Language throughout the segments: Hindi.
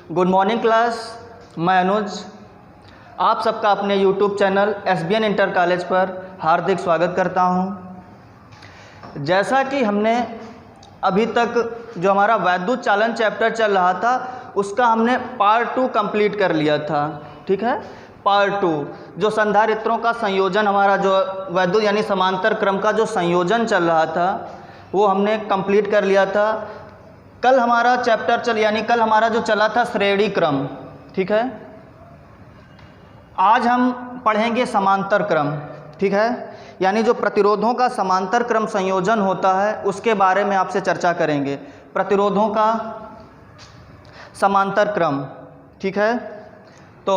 गुड मॉर्निंग क्लास, मैं अनुज आप सबका अपने YouTube channel SBN inter college पर हार्दिक स्वागत करता हूं। जैसा कि हमने अभी तक जो हमारा वैद्युत चालन चैप्टर चल रहा था उसका हमने पार्ट 2 कंप्लीट कर लिया था। ठीक है, पार्ट 2 जो संधारित्रों का संयोजन, हमारा जो वैद्युत यानी समांतर क्रम का जो संयोजन चल रहा था वो हमने कंप्लीट कर लिया था। कल हमारा चैप्टर कल हमारा जो चला था श्रेणी क्रम। ठीक है, आज हम पढ़ेंगे समांतर क्रम। ठीक है, यानी जो प्रतिरोधों का समांतर क्रम संयोजन होता है उसके बारे में आपसे चर्चा करेंगे। प्रतिरोधों का समांतर क्रम। ठीक है, तो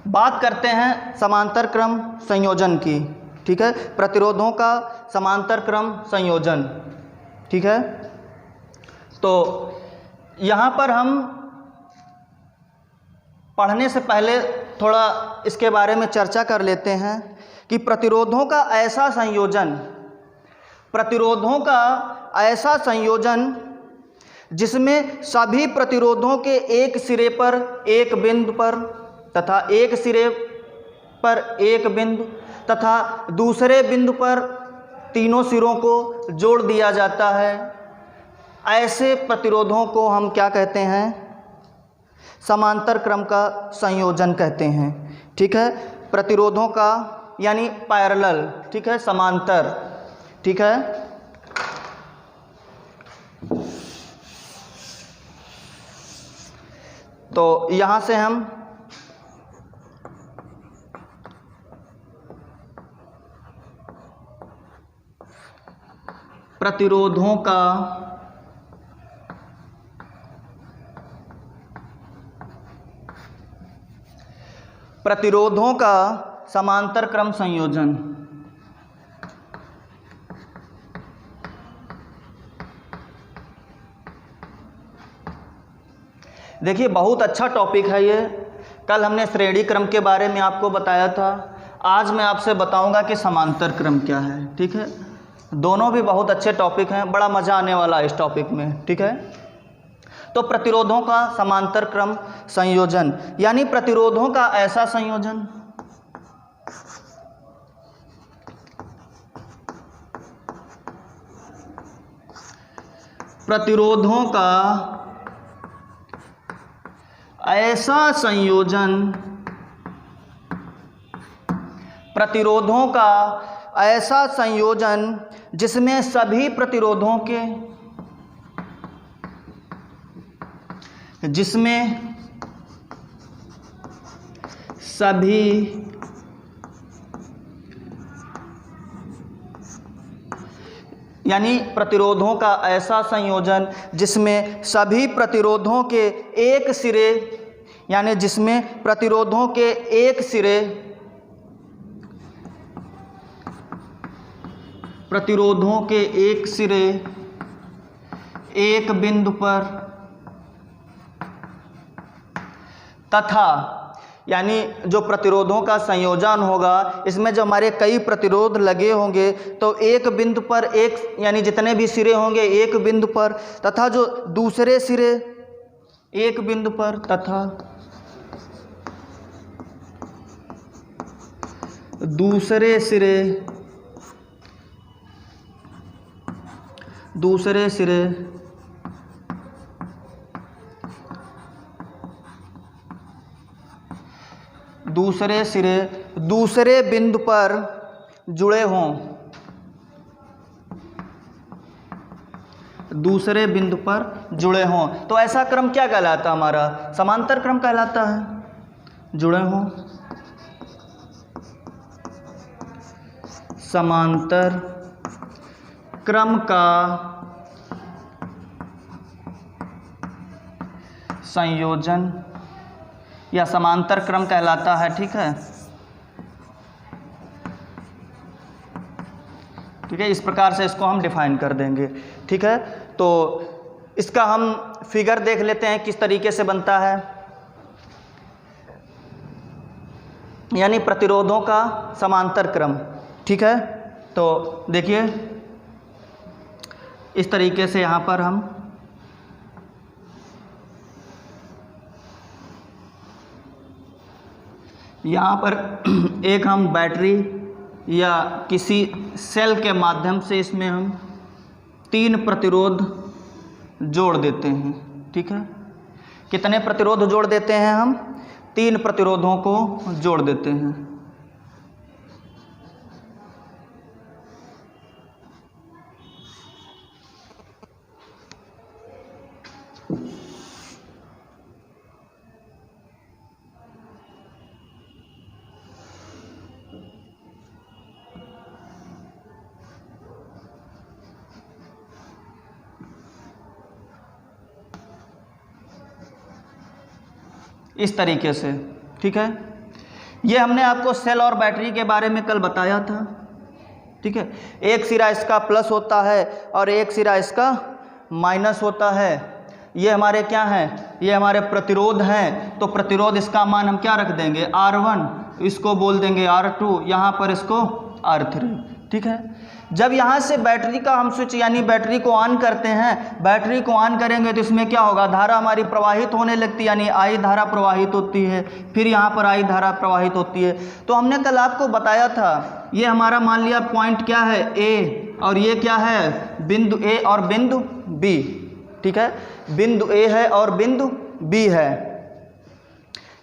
बात करते हैं समांतर क्रम संयोजन की। ठीक है, प्रतिरोधों का समांतर क्रम संयोजन। ठीक है, तो यहाँ पर हम पढ़ने से पहले थोड़ा इसके बारे में चर्चा कर लेते हैं कि प्रतिरोधों का ऐसा संयोजन जिसमें सभी प्रतिरोधों के एक सिरे पर एक बिंदु पर तथा एक सिरे पर एक बिंदु तथा दूसरे बिंदु पर तीनों सिरों को जोड़ दिया जाता है, ऐसे प्रतिरोधों को हम क्या कहते हैं? समांतर क्रम का संयोजन कहते हैं। ठीक है, प्रतिरोधों का यानी पैरेलल। ठीक है, समांतर। ठीक है, तो यहाँ से हम प्रतिरोधों का समांतर क्रम संयोजन। देखिए, बहुत अच्छा टॉपिक है ये। कल हमने श्रेणी क्रम के बारे में आपको बताया था, आज मैं आपसे बताऊंगा कि समांतर क्रम क्या है। ठीक है, दोनों भी बहुत अच्छे टॉपिक हैं, बड़ा मज़ा आने वाला है इस टॉपिक में। ठीक है, तो प्रतिरोधों का समांतर क्रम संयोजन यानी प्रतिरोधों का ऐसा संयोजन प्रतिरोधों का ऐसा संयोजन जिसमें सभी प्रतिरोधों के प्रतिरोधों का ऐसा संयोजन जिसमें सभी प्रतिरोधों के एक सिरे यानी जिसमें प्रतिरोधों के एक सिरे एक बिंदु पर तथा यानी जो प्रतिरोधों का संयोजन होगा इसमें जो हमारे कई प्रतिरोध लगे होंगे तो एक बिंदु पर एक यानी जितने भी सिरे होंगे एक बिंदु पर तथा जो दूसरे सिरे एक बिंदु पर तथा दूसरे सिरे दूसरे बिंदु पर जुड़े हों। तो ऐसा क्रम क्या कहलाता है? हमारा समांतर क्रम कहलाता है। जुड़े हों, समांतर क्रम का संयोजन या समांतर क्रम कहलाता है। ठीक है, इस प्रकार से इसको हम डिफाइन कर देंगे। ठीक है, तो इसका हम फिगर देख लेते हैं किस तरीके से बनता है। यानी प्रतिरोधों का समांतर क्रम। ठीक है, तो देखिए इस तरीके से यहाँ पर हम यहाँ पर एक हम बैटरी या किसी सेल के माध्यम से इसमें हम 3 प्रतिरोध जोड़ देते हैं। ठीक है, कितने प्रतिरोध जोड़ देते हैं हम? 3 प्रतिरोधों को जोड़ देते हैं। इस तरीके से। ठीक है, ये हमने आपको सेल और बैटरी के बारे में कल बताया था। ठीक है, एक सिरा इसका प्लस होता है और एक सिरा इसका माइनस होता है। ये हमारे क्या हैं? ये हमारे प्रतिरोध हैं। तो प्रतिरोध इसका मान हम क्या रख देंगे? R1, इसको बोल देंगे R2, यहाँ पर इसको R3। ठीक है, जब यहाँ से बैटरी का हम स्विच यानी बैटरी को ऑन करते हैं, बैटरी को ऑन करेंगे तो इसमें क्या होगा? धारा हमारी प्रवाहित होने लगती है, यानी I धारा प्रवाहित होती है, फिर यहाँ पर I धारा प्रवाहित होती है। तो हमने कल आपको बताया था, ये हमारा मान लिया पॉइंट क्या है? A, और ये क्या है? बिंदु A और बिंदु B। ठीक है, बिंदु A है और बिंदु B है।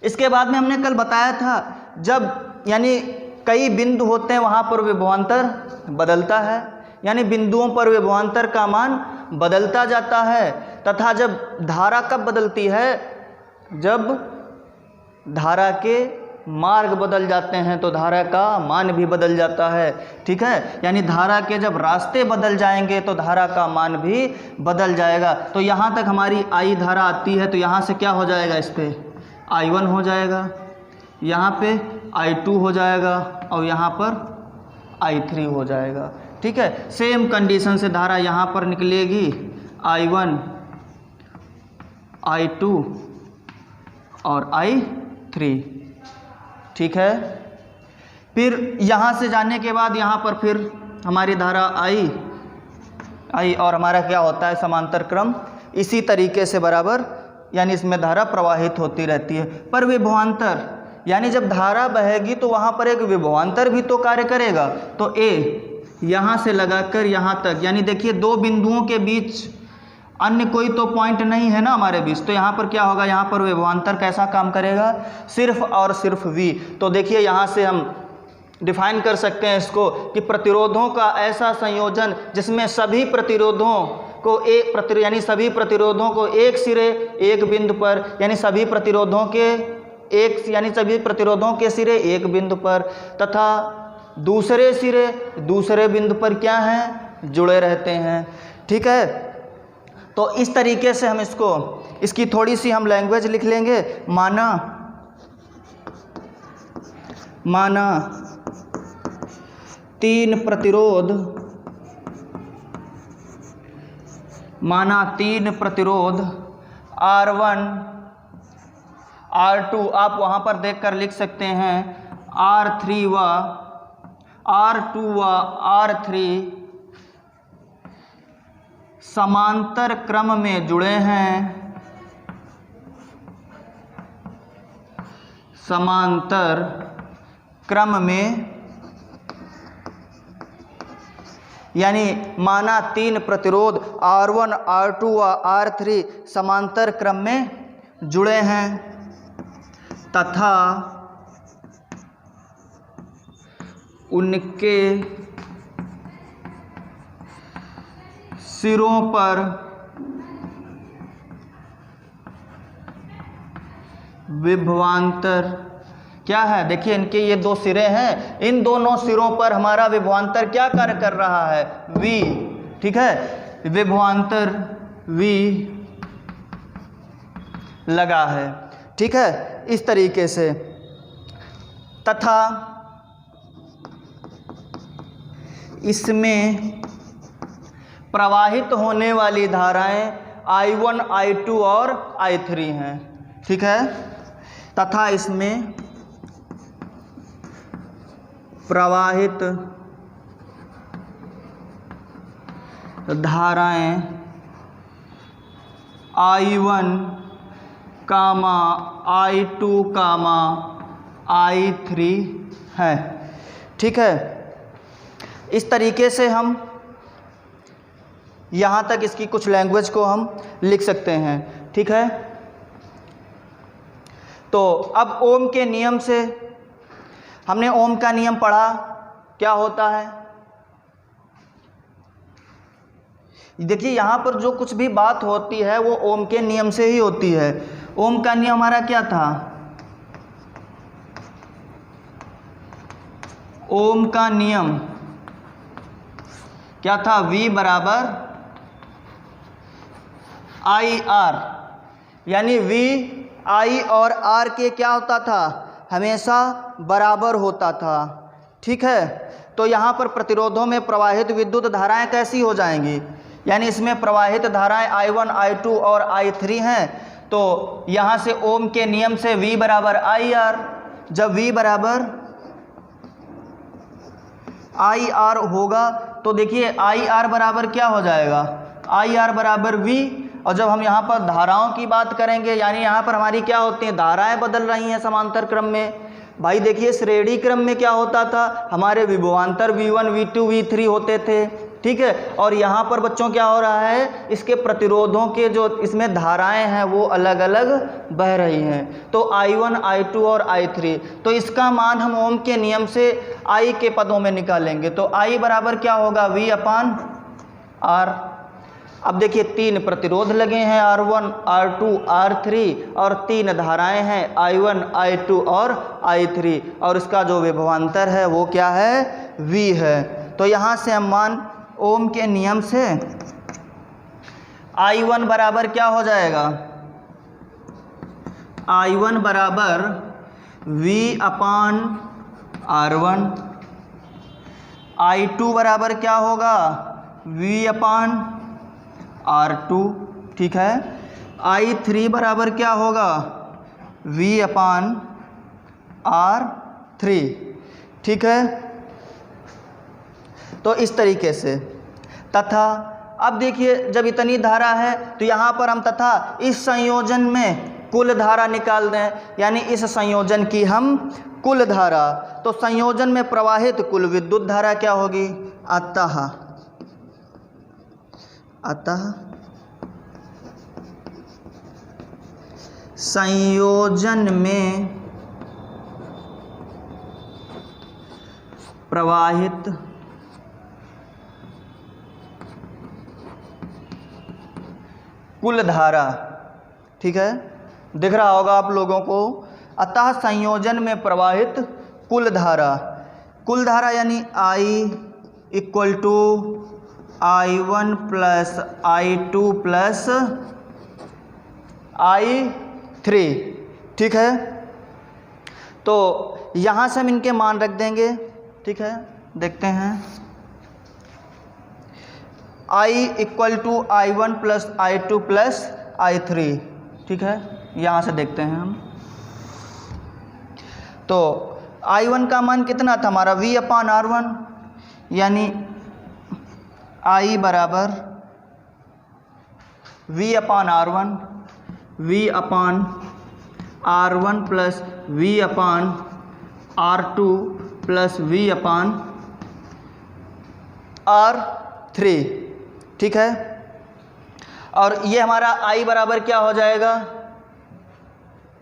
इसके बाद में हमने कल बताया था, जब यानी कई बिंदु होते हैं वहाँ पर विभवांतर बदलता है, यानी बिंदुओं पर विभवांतर का मान बदलता जाता है। तथा जब धारा कब बदलती है? जब धारा के मार्ग बदल जाते हैं तो धारा का मान भी बदल जाता है। ठीक है, यानी धारा के जब रास्ते बदल जाएंगे तो धारा का मान भी बदल जाएगा। तो यहाँ तक हमारी I धारा आती है, तो यहाँ से क्या हो जाएगा? इस पे I1 हो जाएगा, यहाँ पे I2 हो जाएगा और यहाँ पर I3 हो जाएगा। ठीक है, सेम कंडीशन से धारा यहाँ पर निकलेगी I1, I2 और I3। ठीक है, फिर यहाँ से जाने के बाद यहाँ पर फिर हमारी धारा I और हमारा क्या होता है? समांतर क्रम। इसी तरीके से बराबर यानी इसमें धारा प्रवाहित होती रहती है। पर विभवांतर यानी जब धारा बहेगी तो वहाँ पर एक विभवांतर भी तो कार्य करेगा। तो A यहाँ से लगाकर यहाँ तक, यानी देखिए 2 बिंदुओं के बीच अन्य कोई तो पॉइंट नहीं है ना हमारे बीच, तो यहाँ पर क्या होगा? यहाँ पर विभवांतर कैसा काम करेगा? सिर्फ और सिर्फ V। तो देखिए यहाँ से हम डिफाइन कर सकते हैं इसको कि प्रतिरोधों का ऐसा संयोजन जिसमें सभी प्रतिरोधों को यानी सभी प्रतिरोधों को एक सिरे एक बिंदु पर, यानी सभी प्रतिरोधों के सिरे एक बिंदु पर तथा दूसरे सिरे दूसरे बिंदु पर क्या हैं? जुड़े रहते हैं। ठीक है, तो इस तरीके से हम इसकी थोड़ी सी हम लैंग्वेज लिख लेंगे। माना 3 प्रतिरोध R1 R2, आप वहाँ पर देखकर लिख सकते हैं R2 व R3 समांतर क्रम में जुड़े हैं। समांतर क्रम में यानी माना 3 प्रतिरोध R1 R2 व R3 समांतर क्रम में जुड़े हैं तथा उनके सिरों पर विभवांतर क्या है? देखिए इनके ये 2 सिरे हैं, इन दोनों सिरों पर हमारा विभवांतर क्या कार्य कर रहा है? V। ठीक है, विभवांतर V लगा है। ठीक है, इस तरीके से तथा इसमें प्रवाहित होने वाली धाराएं I1 I2 और I3 हैं। ठीक है, तथा इसमें प्रवाहित धाराएं I1, I2, I3 है। ठीक है, इस तरीके से हम यहाँ तक इसकी कुछ लैंग्वेज को हम लिख सकते हैं। ठीक है, तो अब ओम के नियम से हमने ओम का नियम पढ़ा, क्या होता है। देखिए यहाँ पर जो कुछ भी बात होती है वो ओम के नियम से ही होती है। ओम का नियम हमारा क्या था, ओम का नियम क्या था, V बराबर आई आर, यानी V I और R के क्या होता था, हमेशा बराबर होता था। ठीक है, तो यहाँ पर प्रतिरोधों में प्रवाहित विद्युत धाराएं कैसी हो जाएंगी, यानी इसमें प्रवाहित धाराएं I1, I2 और I3 हैं। तो यहाँ से ओम के नियम से V बराबर आई आर, जब V बराबर आई आर होगा तो देखिए आई आर बराबर क्या हो जाएगा, आई आर बराबर V। और जब हम यहाँ पर धाराओं की बात करेंगे, यानी यहाँ पर हमारी क्या होती हैं, धाराएं बदल रही हैं समांतर क्रम में। भाई देखिए श्रेणी क्रम में क्या होता था, हमारे विभवांतर V1, V2, V3 होते थे। ठीक है, और यहाँ पर बच्चों क्या हो रहा है, इसके प्रतिरोधों के जो इसमें धाराएं हैं वो अलग अलग बह रही हैं। तो I1, I2 और I3, तो इसका मान हम ओम के नियम से I के पदों में निकालेंगे। तो I बराबर क्या होगा, V अपान R। अब देखिए तीन प्रतिरोध लगे हैं, R1, R2, R3, और तीन धाराएं हैं I1, I2 और I3, और इसका जो विभवांतर है वो क्या है, V है। तो यहाँ से हम मान ओम के नियम से I1 बराबर क्या हो जाएगा, I1 बराबर V अपान R1, I2 बराबर क्या होगा, V अपान R2। ठीक है, I3 बराबर क्या होगा, V अपान R3। ठीक है, तो इस तरीके से तथा अब देखिए जब इतनी धारा है तो यहाँ पर हम तथा इस संयोजन में कुल धारा निकाल दें, यानी इस संयोजन की हम कुल धारा, तो संयोजन में प्रवाहित कुल विद्युत धारा क्या होगी, अतः संयोजन में प्रवाहित कुल धारा। ठीक है, दिख रहा होगा आप लोगों को, अतः संयोजन में प्रवाहित कुल धारा यानी I equal to I1 plus I2 plus I3। ठीक है, तो यहाँ से हम इनके मान रख देंगे। ठीक है, देखते हैं, I equal to I1 plus I2 plus I3। ठीक है, यहाँ से देखते हैं हम, तो I1 का मान कितना था हमारा, V अपान R1, यानी I बराबर V अपान R1, V अपान R1 प्लस V अपान R2 प्लस V अपान R3। ठीक है, और ये हमारा I बराबर क्या हो जाएगा,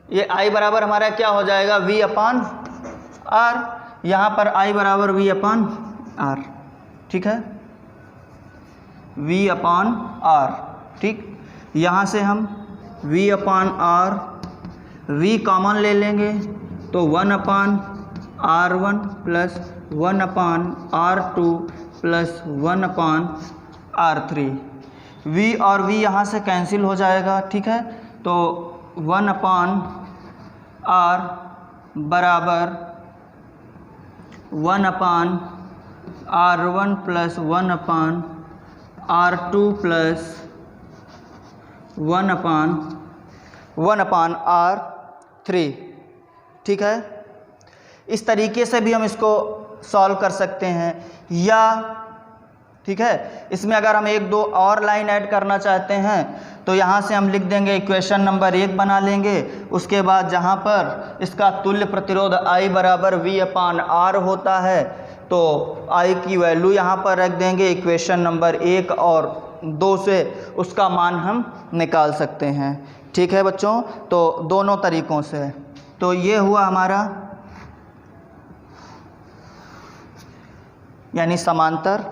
ये I बराबर हमारा क्या हो जाएगा, V अपान R। यहाँ पर I बराबर V अपान R। ठीक है, V अपान R। ठीक, यहाँ से हम V अपान R, V कॉमन ले लेंगे तो 1 अपान R1 प्लस 1 अपान R2 प्लस 1 अपान R3। V और V यहाँ से कैंसिल हो जाएगा। ठीक है, तो 1 अपान R बराबर 1 अपान R1 प्लस 1 अपान R2 प्लस 1 अपान R3। ठीक है, इस तरीके से भी हम इसको सॉल्व कर सकते हैं, या ठीक है। इसमें अगर हम एक दो और लाइन ऐड करना चाहते हैं तो यहाँ से हम लिख देंगे इक्वेशन नंबर 1 बना लेंगे। उसके बाद जहाँ पर इसका तुल्य प्रतिरोध I बराबर V/R होता है तो I की वैल्यू यहाँ पर रख देंगे इक्वेशन नंबर 1 और 2 से उसका मान हम निकाल सकते हैं। ठीक है बच्चों, तो दोनों तरीक़ों से। तो ये हुआ हमारा यानी समांतर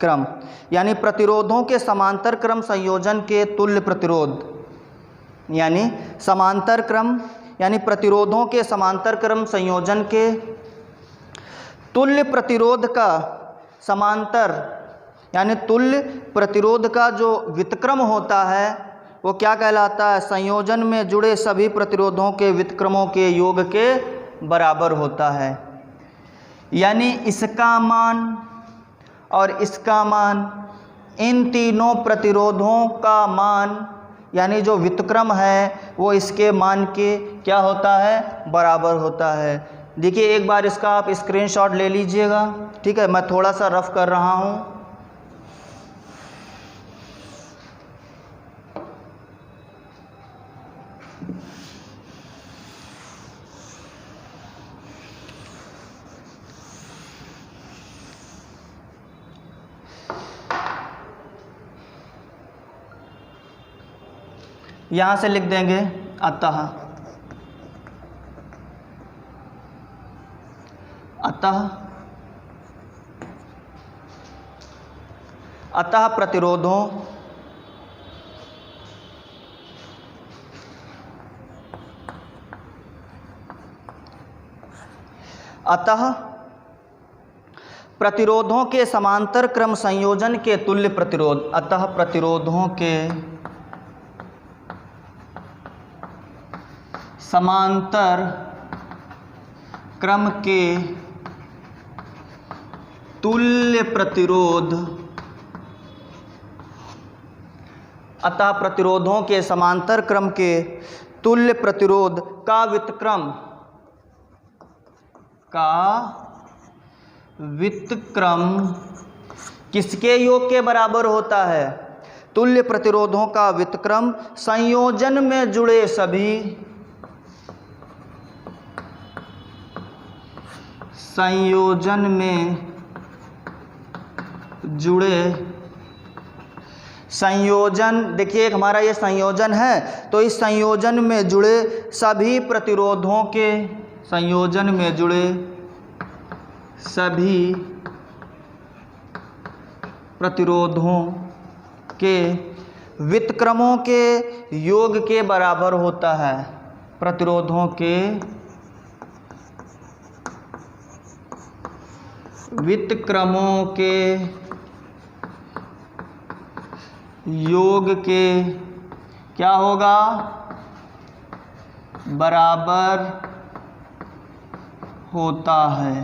क्रम, यानी प्रतिरोधों के समांतर क्रम संयोजन के तुल्य प्रतिरोध, यानी समांतर क्रम यानी प्रतिरोधों के समांतर क्रम संयोजन के तुल्य प्रतिरोध का समांतर यानी तुल्य प्रतिरोध का जो व्युत्क्रम होता है वो क्या कहलाता है? संयोजन में जुड़े सभी प्रतिरोधों के व्युत्क्रमों के योग के बराबर होता है। यानी इसका मान और इसका मान, इन तीनों प्रतिरोधों का मान यानी जो व्युत्क्रम है वो इसके मान के क्या होता है? बराबर होता है। देखिए एक बार इसका आप स्क्रीनशॉट ले लीजिएगा। ठीक है, मैं थोड़ा सा रफ कर रहा हूँ। यहाँ से लिख देंगे अतः प्रतिरोधों प्रतिरोधों के समांतर क्रम संयोजन के तुल्य प्रतिरोध, अतः प्रतिरोधों के समांतर क्रम के तुल्य प्रतिरोध, अतः प्रतिरोधों के समांतर क्रम के तुल्य प्रतिरोध का व्युत्क्रम किसके योग के बराबर होता है? तुल्य प्रतिरोधों का व्युत्क्रम संयोजन में जुड़े सभी संयोजन देखिए हमारा ये संयोजन है तो इस संयोजन में जुड़े सभी प्रतिरोधों के व्युत्क्रमों के योग के बराबर होता है। प्रतिरोधों के व्युत्क्रमों के योग के क्या होगा? बराबर होता है।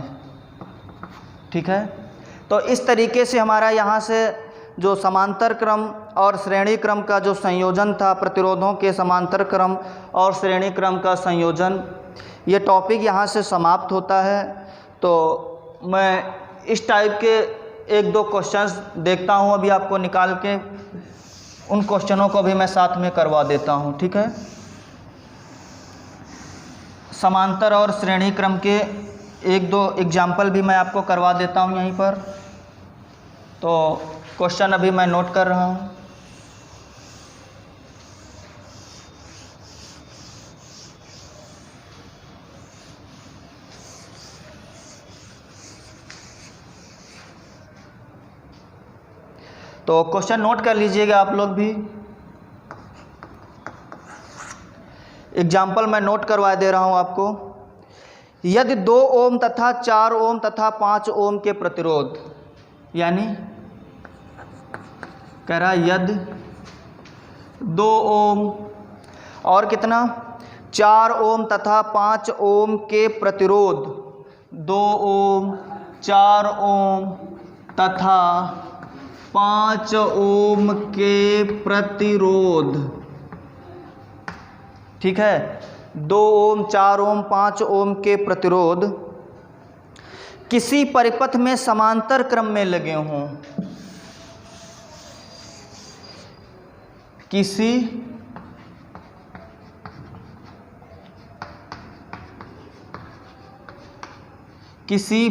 ठीक है, तो इस तरीके से हमारा यहाँ से जो समांतर क्रम और श्रेणी क्रम का जो संयोजन था, प्रतिरोधों के समांतर क्रम और श्रेणी क्रम का संयोजन, ये टॉपिक यहाँ से समाप्त होता है। तो मैं इस टाइप के एक दो क्वेश्चंस देखता हूँ अभी आपको निकाल के, उन क्वेश्चनों को भी मैं साथ में करवा देता हूँ। ठीक है, समांतर और श्रेणी क्रम के एक दो एग्जाम्पल भी मैं आपको करवा देता हूँ यहीं पर। तो क्वेश्चन अभी मैं नोट कर रहा हूँ। तो क्वेश्चन नोट कर लीजिएगा आप लोग भी। एग्जाम्पल मैं नोट करवा दे रहा हूं आपको। यदि 2 ओम तथा 4 ओम तथा 5 ओम के प्रतिरोध, यानी कह रहा यदि 2 ओम और कितना 4 ओम तथा 5 ओम के प्रतिरोध, 2 ओम 4 ओम तथा 5 ओम के प्रतिरोध, ठीक है, 2 ओम 4 ओम 5 ओम के प्रतिरोध किसी परिपथ में समांतर क्रम में लगे हों, किसी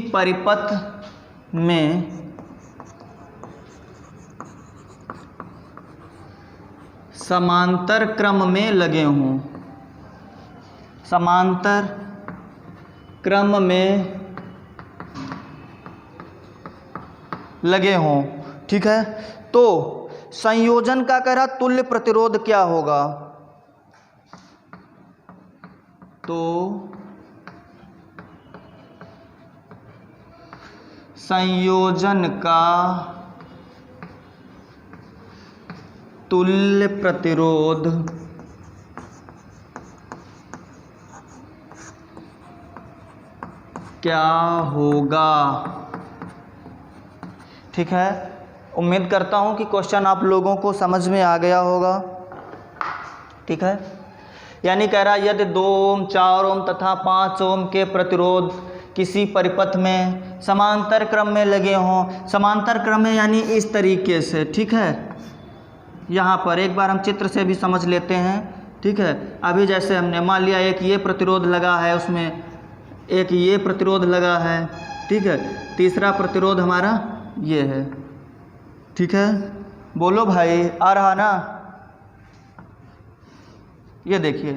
परिपथ में समांतर क्रम में लगे हों, समांतर क्रम में लगे हों, ठीक है। तो संयोजन का कह रहा तुल्य प्रतिरोध क्या होगा, तो संयोजन का तुल्य प्रतिरोध क्या होगा, ठीक है। उम्मीद करता हूं कि क्वेश्चन आप लोगों को समझ में आ गया होगा, ठीक है। यानी कह रहा यदि 2 ओम 4 ओम तथा 5 ओम के प्रतिरोध किसी परिपथ में समांतर क्रम में लगे हों, समांतर क्रम में यानी इस तरीके से, ठीक है। यहाँ पर एक बार हम चित्र से भी समझ लेते हैं, ठीक है। अभी जैसे हमने मान लिया एक ये प्रतिरोध लगा है, उसमें एक ये प्रतिरोध लगा है, ठीक है। तीसरा प्रतिरोध हमारा ये है, ठीक है। बोलो भाई, आ रहा ना, ये देखिए,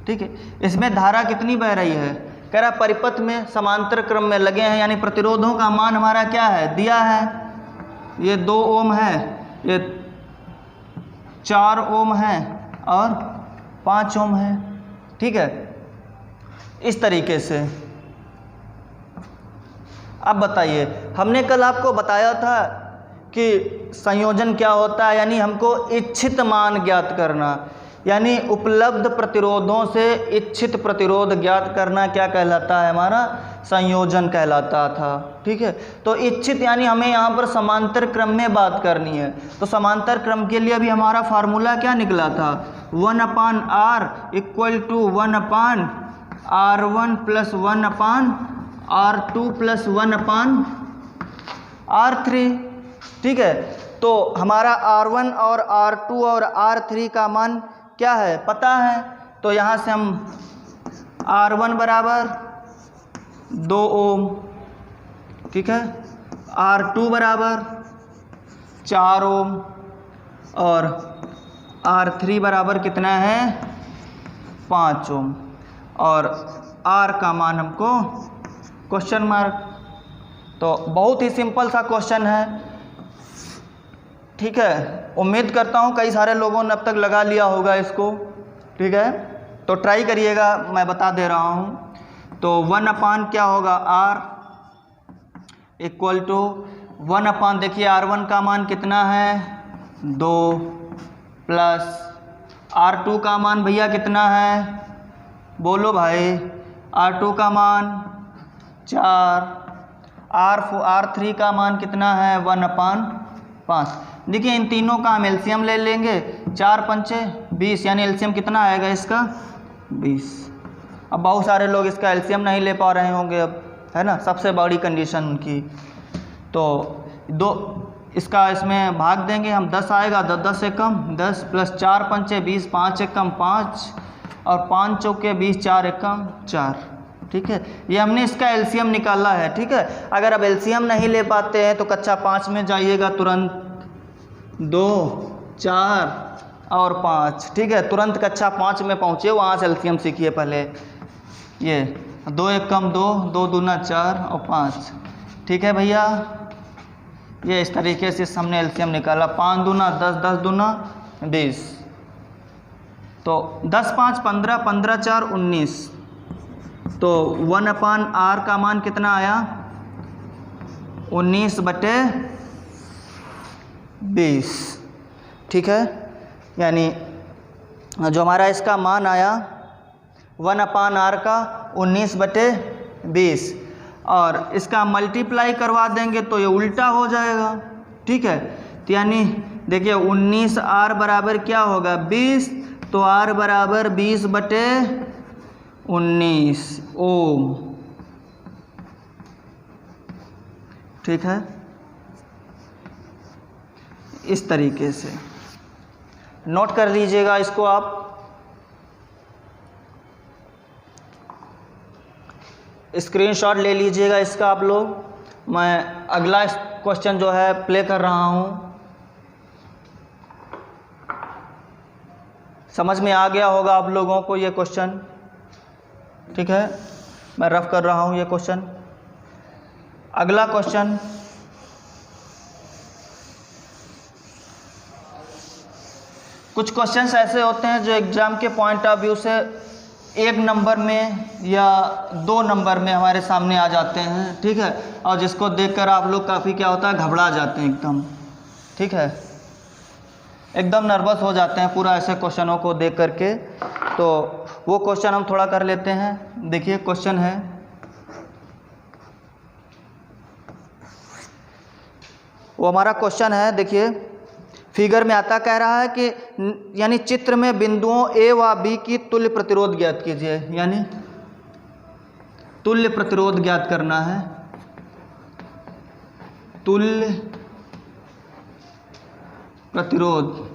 ठीक है। इसमें धारा कितनी बह रही है, कह रहा परिपथ में समांतर क्रम में लगे हैं, यानी प्रतिरोधों का मान हमारा क्या है, दिया है। ये 2 ओम है, ये 4 ओम है और 5 ओम है, ठीक है। इस तरीके से अब बताइए, हमने कल आपको बताया था कि संयोजन क्या होता है, यानी हमको इच्छित मान ज्ञात करना, यानी उपलब्ध प्रतिरोधों से इच्छित प्रतिरोध ज्ञात करना क्या कहलाता है, हमारा संयोजन कहलाता था, ठीक है। तो इच्छित यानी हमें यहाँ पर समांतर क्रम में बात करनी है, तो समांतर क्रम के लिए भी हमारा फार्मूला क्या निकला था, 1/r = 1/r1 + 1/r2 + 1/r3, ठीक है। तो हमारा R1 और R2 और R3 का मान क्या है, पता है। तो यहाँ से हम R1 बराबर 2 ओम, ठीक है, R2 बराबर 4 ओम और R3 बराबर कितना है, 5 ओम, और R का मान हमको क्वेश्चन मार्क। तो बहुत ही सिंपल सा क्वेश्चन है, ठीक है। उम्मीद करता हूँ कई सारे लोगों ने अब तक लगा लिया होगा इसको, ठीक है। तो ट्राई करिएगा, मैं बता दे रहा हूँ। तो 1/, क्या होगा, R = 1/, देखिए R1 का मान कितना है, 2 प्लस R2 का मान भैया कितना है, बोलो भाई, R2 का मान 4, R3 का मान कितना है, 1/5। देखिए इन तीनों का हम एलसीएम ले लेंगे, 4 पंचे 20, यानी एलसीएम कितना आएगा इसका, 20। अब बहुत सारे लोग इसका एलसीएम नहीं ले पा रहे होंगे अब, है ना, सबसे बड़ी कंडीशन उनकी। तो 2 इसका इसमें भाग देंगे हम, 10 आएगा, 10 से कम 10 प्लस 4 पंचे 20, 5 एकम 5 और 5 चौके 20, 4 एकम 4, ठीक है। ये हमने इसका एलसीएम निकाला है, ठीक है। अगर अब एलसीएम नहीं ले पाते हैं तो कक्षा 5 में जाइएगा तुरंत, 2 4 और 5, ठीक है। तुरंत कक्षा 5 में पहुँचे, वहाँ से एलसीएम सीखिए पहले। ये 2 एकम 2, 2 दूना 4 और 5, ठीक है भैया। ये इस तरीके से हमने एलसीएम निकाला, 5 दूना 10, 10 दूना 20, तो 10 5 15, 15 4 19। तो 1/r का मान कितना आया, 19/20, ठीक है। यानी जो हमारा इसका मान आया 1/r का 19/20, और इसका मल्टीप्लाई करवा देंगे तो ये उल्टा हो जाएगा, ठीक है। तो यानी देखिए 19r बराबर क्या होगा, 20, तो r बराबर 20/19 ओम, ठीक है। इस तरीके से नोट कर लीजिएगा इसको आप। स्क्रीनशॉट ले लीजिएगा इसका आप लोग। मैं अगला क्वेश्चन जो है प्ले कर रहा हूँ। समझ में आ गया होगा आप लोगों को ये क्वेश्चन, ठीक है। मैं रफ कर रहा हूँ ये क्वेश्चन। अगला क्वेश्चन, कुछ क्वेश्चंस ऐसे होते हैं जो एग्ज़ाम के पॉइंट ऑफ व्यू से 1 नंबर में या 2 नंबर में हमारे सामने आ जाते हैं, ठीक है। और जिसको देखकर आप लोग काफ़ी क्या होता है, घबरा जाते हैं एकदम, ठीक है। एकदम नर्वस हो जाते हैं पूरा ऐसे क्वेश्चनों को देख करके। तो वो क्वेश्चन हम थोड़ा कर लेते हैं। देखिए क्वेश्चन है, वो हमारा क्वेश्चन है, देखिए फिगर में आता कह रहा है कि यानी चित्र में बिंदुओं ए व बी की तुल्य प्रतिरोध ज्ञात कीजिए। यानी तुल्य प्रतिरोध ज्ञात करना है, तुल्य प्रतिरोध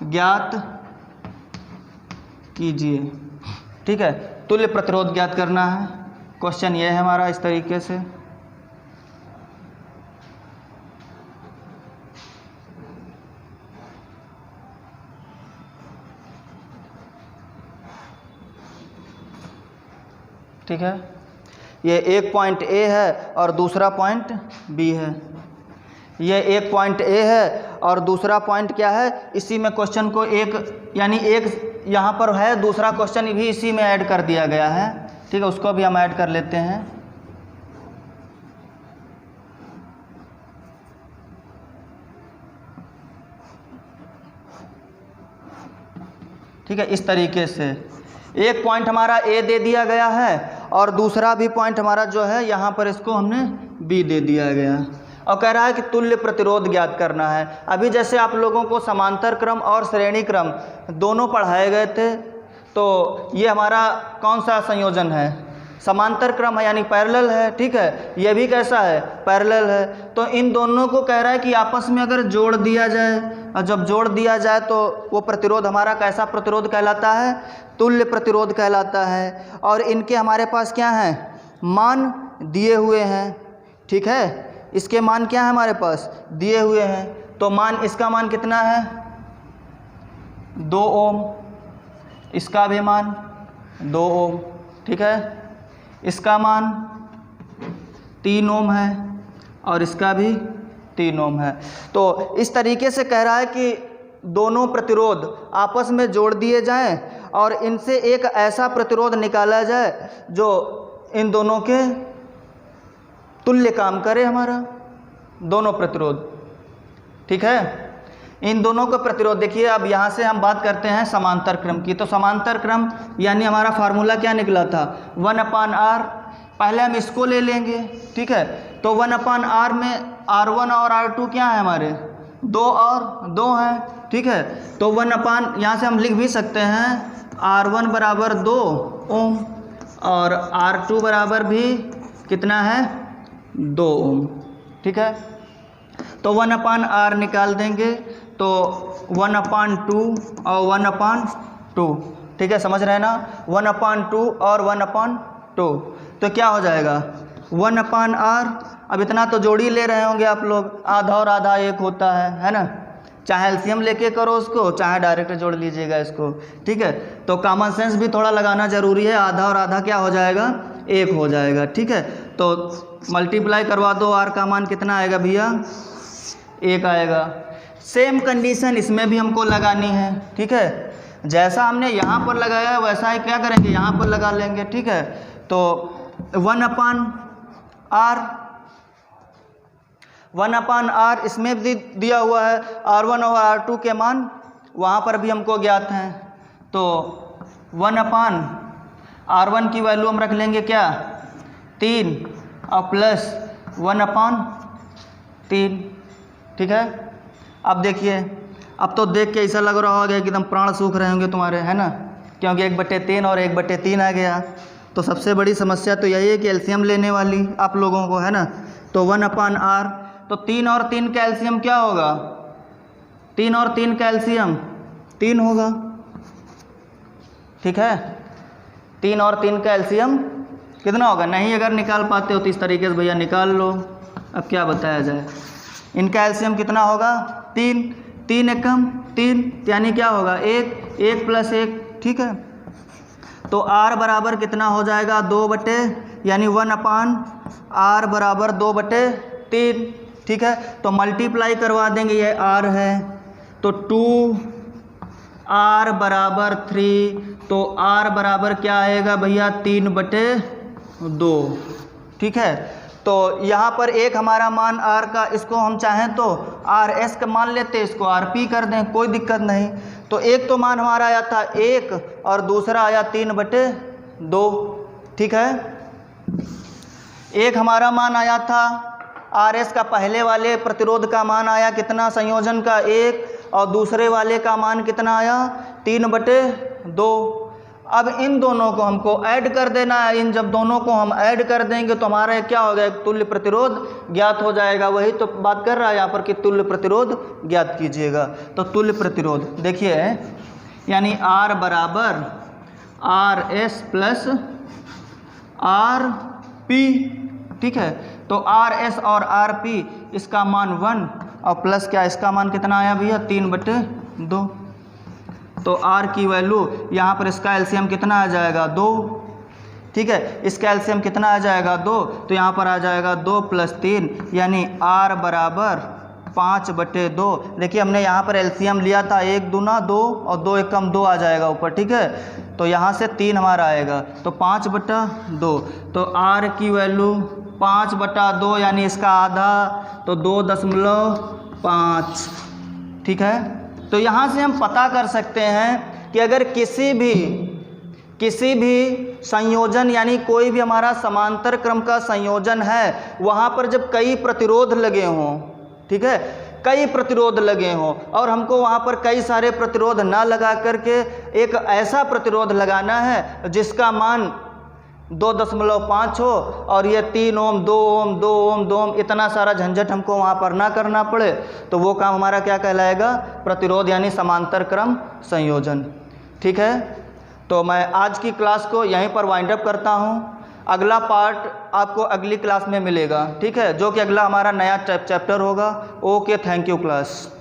ज्ञात कीजिए, ठीक है। तुल्य प्रतिरोध ज्ञात करना है। क्वेश्चन ये है हमारा इस तरीके से। ठीक है, ये एक पॉइंट ए है और दूसरा पॉइंट बी है। ये एक पॉइंट ए है और दूसरा पॉइंट क्या है, इसी में क्वेश्चन को एक यानी एक यहाँ पर है, दूसरा क्वेश्चन भी इसी में ऐड कर दिया गया है, ठीक है। उसको भी हम ऐड कर लेते हैं। ठीक है, इस तरीके से एक पॉइंट हमारा ए दे दिया गया है और दूसरा भी पॉइंट हमारा जो है यहाँ पर इसको हमने बी दे दिया गया और कह रहा है कि तुल्य प्रतिरोध ज्ञात करना है। अभी जैसे आप लोगों को समांतर क्रम और श्रेणी क्रम दोनों पढ़ाए गए थे, तो ये हमारा कौन सा संयोजन है, समांतर क्रम है यानी पैरेलल है, ठीक है। ये भी कैसा है, पैरेलल है। तो इन दोनों को कह रहा है कि आपस में अगर जोड़ दिया जाए, और जब जोड़ दिया जाए तो वो प्रतिरोध हमारा कैसा प्रतिरोध कहलाता है, तुल्य प्रतिरोध कहलाता है। और इनके हमारे पास क्या हैं, मान दिए हुए हैं, ठीक है। इसके मान क्या है हमारे पास, दिए हुए हैं। तो मान, इसका मान कितना है, 2 ओम, इसका भी मान 2 ओम, ठीक है। इसका मान 3 ओम है और इसका भी 3 ओम है। तो इस तरीके से कह रहा है कि दोनों प्रतिरोध आपस में जोड़ दिए जाएं और इनसे एक ऐसा प्रतिरोध निकाला जाए जो इन दोनों के तुल्य काम करे, हमारा दोनों प्रतिरोध, ठीक है। इन दोनों का प्रतिरोध देखिए। अब यहाँ से हम बात करते हैं समांतर क्रम की। तो समांतर क्रम यानी हमारा फार्मूला क्या निकला था, 1/r। पहले हम इसको ले लेंगे, ठीक है। तो 1/r में R1 और R2 क्या है हमारे, 2 और 2 हैं, ठीक है। तो 1/, यहाँ से हम लिख भी सकते हैं R1 बराबर 2 ओम और R2 बराबर भी कितना है, 2 ओम, ठीक है। तो 1/r निकाल देंगे तो 1/2 और 1/2, ठीक है, समझ रहे हैं ना, 1/2 और 1/2। तो क्या हो जाएगा, 1/r। अब इतना तो जोड़ी ले रहे होंगे आप लोग, आधा और आधा एक होता है ना। चाहे एलसीएम लेके करो उसको, चाहे डायरेक्ट जोड़ लीजिएगा इसको, ठीक है। तो कॉमन सेंस भी थोड़ा लगाना ज़रूरी है। आधा और आधा क्या हो जाएगा, एक हो जाएगा, ठीक है। तो मल्टीप्लाई करवा दो, आर का मान कितना आएगा भैया, 1 आएगा। सेम कंडीशन इसमें भी हमको लगानी है, ठीक है। जैसा हमने यहाँ पर लगाया वैसा ही क्या करेंगे, यहाँ पर लगा लेंगे, ठीक है। तो 1/r इसमें भी दिया हुआ है, R1 और R2 के मान वहाँ पर भी हमको ज्ञात हैं। तो 1/r1 की वैल्यू हम रख लेंगे क्या, 3 और प्लस 1/3, ठीक है। अब देखिए, अब तो देख के ऐसा लग रहा होगा कि एकदम प्राण सूख रहे होंगे तुम्हारे, है ना, क्योंकि 1/3 और 1/3 आ गया। तो सबसे बड़ी समस्या तो यही है कि एलसीएम लेने वाली आप लोगों को, है ना। तो 1/r तो 3 और 3 का एलसीएम क्या होगा? 3 और 3 का एलसीएम 3 होगा। ठीक है, 3 और 3 का एलसीएम कितना होगा? नहीं अगर निकाल पाते हो तो इस तरीके से भैया निकाल लो। अब क्या बताया जाए, इनका एलसीएम कितना होगा? 3, 3 एकम 3, यानी क्या होगा? 1, 1 प्लस 1। ठीक है, तो R बराबर कितना हो जाएगा? 2 बटे, यानी 1/R बराबर 2/3। ठीक है, तो मल्टीप्लाई करवा देंगे, ये R है तो 2R बराबर 3, तो R बराबर क्या आएगा भैया? 3/2। ठीक है, तो यहाँ पर एक हमारा मान R का, इसको हम चाहें तो RS का मान लेते, इसको RP कर दें, कोई दिक्कत नहीं। तो एक तो मान हमारा आया था 1 और दूसरा आया 3/2। ठीक है, एक हमारा मान आया था RS का, पहले वाले प्रतिरोध का मान आया कितना? संयोजन का 1, और दूसरे वाले का मान कितना आया? 3/2। अब इन दोनों को हमको ऐड कर देना है। इन जब दोनों को हम ऐड कर देंगे तो हमारा क्या हो गया? तुल्य प्रतिरोध ज्ञात हो जाएगा। वही तो बात कर रहा है यहाँ पर कि तुल्य प्रतिरोध ज्ञात कीजिएगा। तो तुल्य प्रतिरोध देखिए, यानी R बराबर RS प्लस RP। ठीक है, तो RS और RP इसका मान 1 और प्लस क्या, इसका मान कितना आया भैया? 3/2। तो R की वैल्यू यहाँ पर, इसका एलसीएम कितना आ जाएगा? 2। ठीक है, इसका एलसीएम कितना आ जाएगा? 2, तो यहाँ पर आ जाएगा 2 + 3, यानी R बराबर 5/2। देखिए हमने यहाँ पर एलसीएम लिया था, 1 दूना 2 और 2 एकम 2 आ जाएगा ऊपर। ठीक है, तो यहाँ से 3 हमारा आएगा, तो 5/2। तो R की वैल्यू 5/2, यानी इसका आधा, तो 2.5। ठीक है, तो यहाँ से हम पता कर सकते हैं कि अगर किसी भी संयोजन, यानी कोई भी हमारा समांतर क्रम का संयोजन है, वहाँ पर जब कई प्रतिरोध लगे हों, ठीक है, कई प्रतिरोध लगे हों, और हमको वहाँ पर कई सारे प्रतिरोध ना लगा करके एक ऐसा प्रतिरोध लगाना है जिसका मान 2.5 हो, और ये 3 ओम 2 ओम 2 ओम 2 ओम, इतना सारा झंझट हमको वहाँ पर ना करना पड़े, तो वो काम हमारा क्या कहलाएगा? प्रतिरोध, यानी समांतर क्रम संयोजन। ठीक है, तो मैं आज की क्लास को यहीं पर वाइंड अप करता हूँ। अगला पार्ट आपको अगली क्लास में मिलेगा। ठीक है, जो कि अगला हमारा नया चैप्टर होगा। Okay, thank you class.